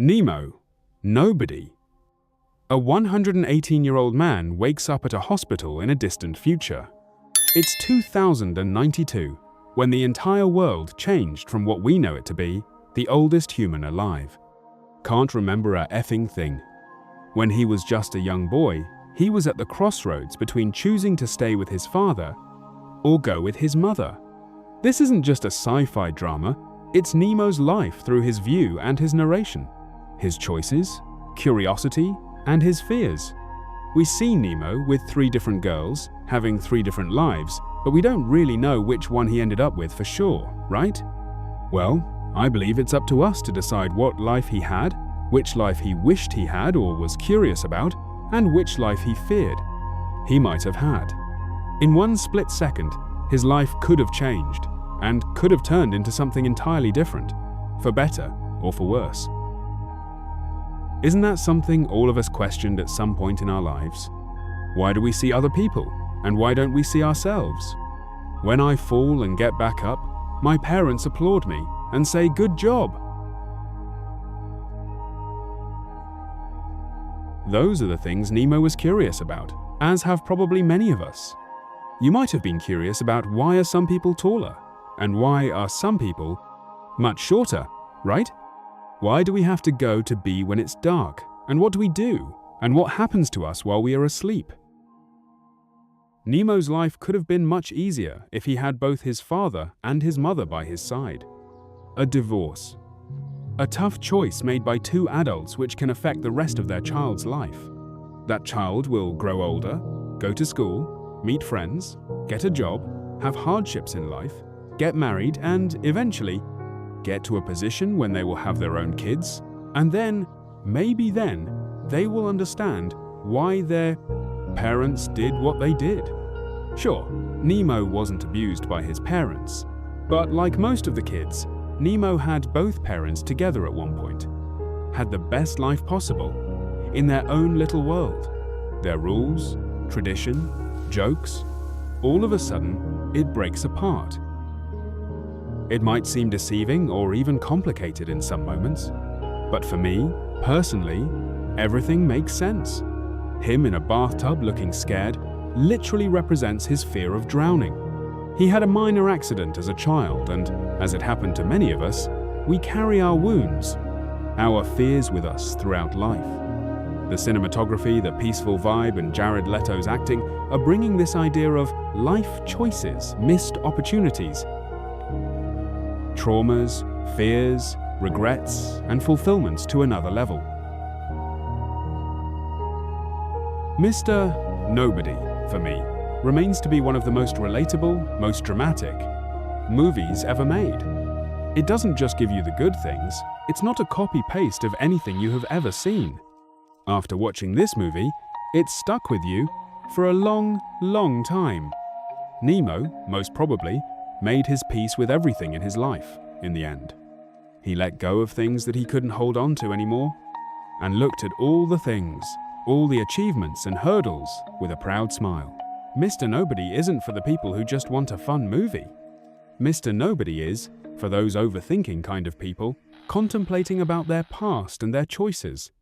Nemo. Nobody. A 118-year-old man wakes up at a hospital in a distant future. It's 2092, when the entire world changed from what we know it to be, the oldest human alive. Can't remember a effing thing. When he was just a young boy, he was at the crossroads between choosing to stay with his father or go with his mother. This isn't just a sci-fi drama, it's Nemo's life through his view and his narration, his choices, curiosity, and his fears. We see Nemo with 3 different girls, having 3 different lives, but we don't really know which one he ended up with for sure, right? Well, I believe it's up to us to decide what life he had, which life he wished he had or was curious about, and which life he feared he might have had. In one split second, his life could have changed, and could have turned into something entirely different, for better or for worse. Isn't that something all of us questioned at some point in our lives? Why do we see other people, and why don't we see ourselves? When I fall and get back up, my parents applaud me and say, "Good job." Those are the things Nemo was curious about, as have probably many of us. You might have been curious about why are some people taller, and why are some people much shorter, right? Why do we have to go to be when it's dark? And what do we do? And what happens to us while we are asleep? Nemo's life could have been much easier if he had both his father and his mother by his side. A divorce. A tough choice made by 2 adults which can affect the rest of their child's life. That child will grow older, go to school, meet friends, get a job, have hardships in life, get married, and eventually get to a position when they will have their own kids, and then, maybe then, they will understand why their parents did what they did. Sure, Nemo wasn't abused by his parents, but like most of the kids, Nemo had both parents together at one point, had the best life possible, in their own little world. Their rules, tradition, jokes, all of a sudden, it breaks apart. It might seem deceiving or even complicated in some moments, but for me, personally, everything makes sense. Him in a bathtub looking scared literally represents his fear of drowning. He had a minor accident as a child, and as it happened to many of us, we carry our wounds, our fears with us throughout life. The cinematography, the peaceful vibe, and Jared Leto's acting are bringing this idea of life choices, missed opportunities, traumas, fears, regrets, and fulfillments to another level. Mr. Nobody, for me, remains to be one of the most relatable, most dramatic movies ever made. It doesn't just give you the good things, it's not a copy-paste of anything you have ever seen. After watching this movie, it stuck with you for a long, long time. Nemo, most probably, made his peace with everything in his life, in the end. He let go of things that he couldn't hold on to anymore, and looked at all the things, all the achievements and hurdles with a proud smile. Mr. Nobody isn't for the people who just want a fun movie. Mr. Nobody is for those overthinking kind of people, contemplating about their past and their choices,